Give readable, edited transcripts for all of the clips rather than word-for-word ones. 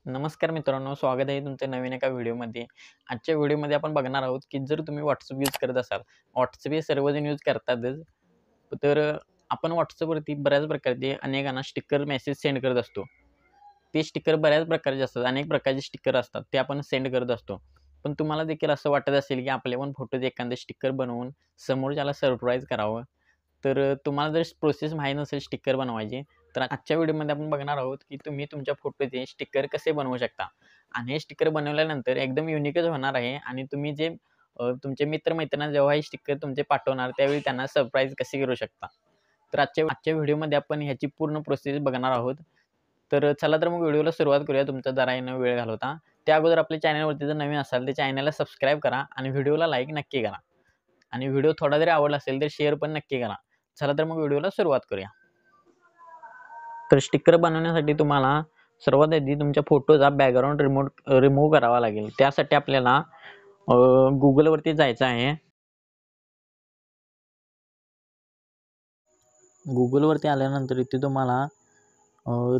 नमस्कार मित्रांनो, स्वागत आहे तुमचं नवीन एका व्हिडिओमध्ये. आजच्या व्हिडिओमध्ये आपण बघणार आहोत की जर तुम्ही WhatsApp यूज करत असाल, WhatsApp हे सर्वजण यूज करतातच. तर आपण WhatsAppवरती बऱ्याच प्रकारचे अनेकांना स्टिकर मेसेज सेंड करत असतो. ते स्टिकर बऱ्याच प्रकारचे असतात, अनेक प्रकारचे स्टिकर असतात, ते आपण सेंड करत असतो. पण तुम्हाला देखील असं वाटत असेल की आपले पण फोटोचे एखादे स्टिकर बनवून समोरच्याला सरप्राईज करावं. तर तुम्हाला जर प्रोसेस माहीत नसेल स्टिकर बनवायची, तर आजच्या व्हिडिओमध्ये आपण बघणार आहोत की तुम्ही तुमच्या फोटोचे स्टिकर कसे बनवू शकता. आणि हे स्टिकर बनवल्यानंतर एकदम युनिकच होणार आहे आणि तुम्ही जे तुमचे मित्र-मैत्रिणींना जेव्हा हे स्टिकर तुमचे पाठवणार त्यावेळी त्यांना सरप्राईज कसे करू शकता. तर आजच्या व्हिडिओमध्ये आपण ह्याची पूर्ण प्रोसेस बघणार आहोत. तर चला तर मग व्हिडिओला सुरुवात करूया तुमचा जरा न वेळ घालवता. त्या अगोदर आपल्या चॅनलवरती जर नवीन असाल तर चॅनलला सबस्क्राईब करा आणि व्हिडिओला लाईक नक्की करा. आणि व्हिडिओ थोडा जरी आवडला असेल तर शेअर पण नक्की करा. चला तर मग व्हिडिओला सुरुवात करूया. तर स्टिकर बनवण्यासाठी तुम्हाला सर्वात आधी तुमच्या फोटोचा बॅकग्राऊंड रिमूव्ह करावा लागेल. त्यासाठी आपल्याला Googleवरती जायचं आहे. Googleवरती आल्यानंतर इथे तुम्हाला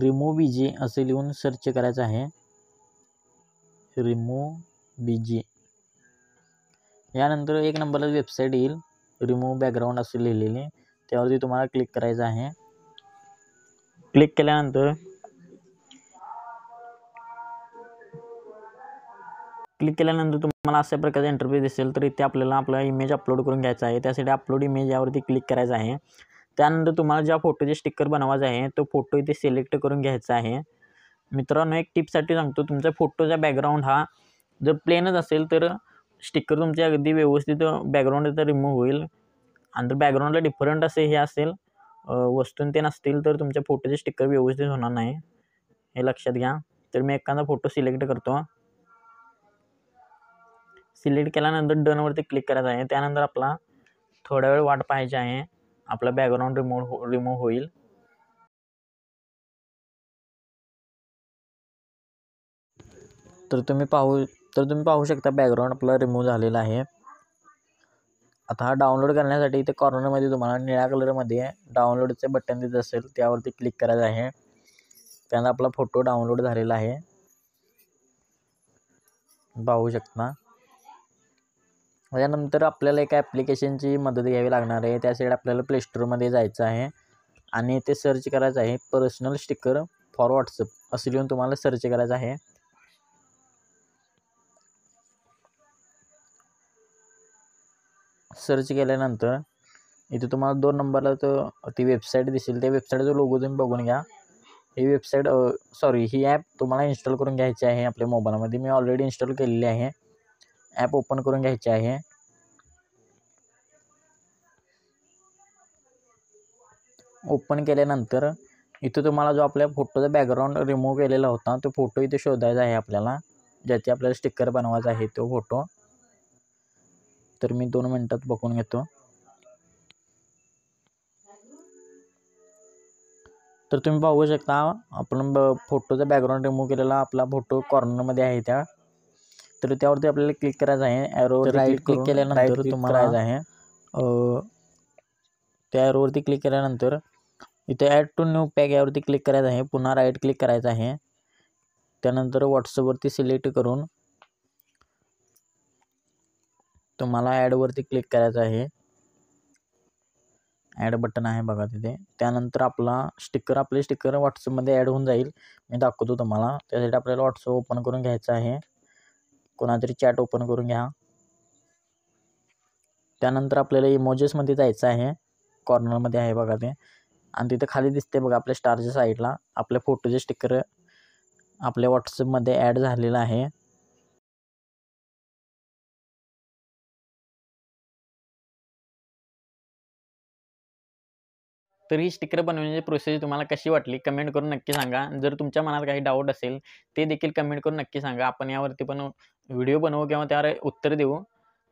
रिमूव्ह बीजी असे लिहून सर्च करायचं आहे. Remove BG. यानंतर एक नंबरला वेबसाईट येईल, रिमूव्ह बॅकग्राऊंड असे लिहिलेले. त्यावरती तुम्हाला क्लिक करायचं आहे. क्लिक केल्यानंतर तुम्हाला अशा प्रकारचा इंटरफेस दिसेल. तर इथे आपल्याला आपला इमेज अपलोड करून घ्यायचा आहे. त्यासाठी अपलोड इमेज यावरती क्लिक करायचं आहे. त्यानंतर तुम्हाला ज्या फोटोचे स्टिकर बनवायचा आहे तो फोटो इथे सिलेक्ट करून घ्यायचा आहे. मित्रांनो, एक टिपसाठी सांगतो, तुमचा फोटोचा बॅकग्राऊंड हा जर प्लेनच असेल तर स्टिकर तुमचे अगदी व्यवस्थित बॅकग्राऊंड इथं रिमूव्ह होईल. आणि जर बॅकग्राऊंडला डिफरंट असे हे असेल वस्तू ते नसतील तर तुमच्या फोटोचे स्टिकर व्यवस्थित होणार नाही, हे लक्षात घ्या. तर मी एखादा फोटो सिलेक्ट करतो. सिलेक्ट केल्यानंतर डनवरती क्लिक करायचं आहे. त्यानंतर आपला थोडा वेळ वाट पाहायची आहे. आपला बॅकग्राऊंड रिमूव्ह होईल. तर तुम्ही पाहू शकता बॅकग्राऊंड आपला रिमूव्ह झालेला आहे. आता हा डाउनलोड करण्यासाठी इथे कॉर्नरमध्ये तुम्हाला निळ्या कलरमध्ये डाउनलोडचे बटन दिसत असेल त्यावरती क्लिक करायचं आहे. त्यानंतर आपला फोटो डाउनलोड झालेला आहे, पाहू शकता. यानंतर आपल्याला एका ॲप्लिकेशनची मदत घ्यावी लागणार आहे. त्यासाठी आपल्याला प्ले स्टोअरमध्ये जायचं आहे आणि ते सर्च करायचं आहे पर्सनल स्टिकर फॉर WhatsApp असं लिहून तुम्हाला सर्च करायचं आहे. सर्च केल्यानंतर इथे तुम्हाला 2 नंबरला ती वेबसाईट दिसेल. त्या वेबसाईटचा लोगो तुम्ही बघून घ्या. ही ॲप तुम्हाला इन्स्टॉल करून घ्यायची आहे आपल्या मोबाईलमध्ये. मी ऑलरेडी इन्स्टॉल केलेली आहे. ॲप ओपन करून घ्यायची आहे. ओपन केल्यानंतर इथे तुम्हाला जो आपल्या फोटोचा बॅकग्राऊंड रिमूव्ह केलेला होता तो फोटो इथे शोधायचा आहे आपल्याला, ज्याचे आपल्याला स्टिकर बनवायचा आहे तो फोटो. तर मी 2 मिनिटात बघून घेतो. तर तुम्ही पाहू शकता आपण फोटोचा बॅकग्राऊंड रिमूव्ह केलेला आपला फोटो कॉर्नरमध्ये आहे त्या. तर त्यावरती आपल्याला क्लिक करायचं आहे. ॲरोवर राईट क्लिक केल्यानंतर तुम्हाला आहे त्या ॲरोवरती क्लिक केल्यानंतर इथे ॲड टू न्यू पॅक यावरती क्लिक करायचं आहे. पुन्हा राईट क्लिक करायचं आहे. त्यानंतर WhatsAppवरती सिलेक्ट करून तुम्हाला ॲडवरती क्लिक करायचं आहे. ॲड बटन आहे बघा तिथे. त्यानंतर आपले स्टिकर WhatsAppमध्ये ॲड होऊन जाईल. मी दाखवतो तुम्हाला. त्यासाठी आपल्याला WhatsApp ओपन करून घ्यायचं आहे. कोणातरी चॅट ओपन करून घ्या. त्यानंतर आपल्याला इमोजेसमध्ये जायचं आहे. कॉर्नरमध्ये आहे बघा ते. आणि तिथे खाली दिसते बघा आपल्या स्टारच्या साईडला आपल्या फोटोचे स्टिकर आपल्या WhatsAppमध्ये ॲड झालेला आहे. तर ही स्टिकर बनवण्याची प्रोसेस तुम्हाला कशी वाटली कमेंट करून नक्की सांगा. जर तुमच्या मनात काही डाऊट असेल ते देखील कमेंट करून नक्की सांगा. आपण यावरती पण व्हिडिओ बनवू किंवा त्यावर उत्तर देऊ.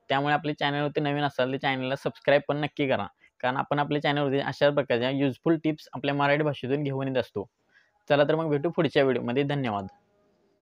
त्यामुळे आपल्या चॅनलवरती नवीन असाल तर चॅनलला सबस्क्राईब पण नक्की करा. कारण आपण आपल्या चॅनलवरती अशा प्रकारच्या युजफुल टिप्स आपल्या मराठी भाषेतून घेऊन येत असतो. चला तर मग भेटू पुढच्या व्हिडिओमध्ये. धन्यवाद.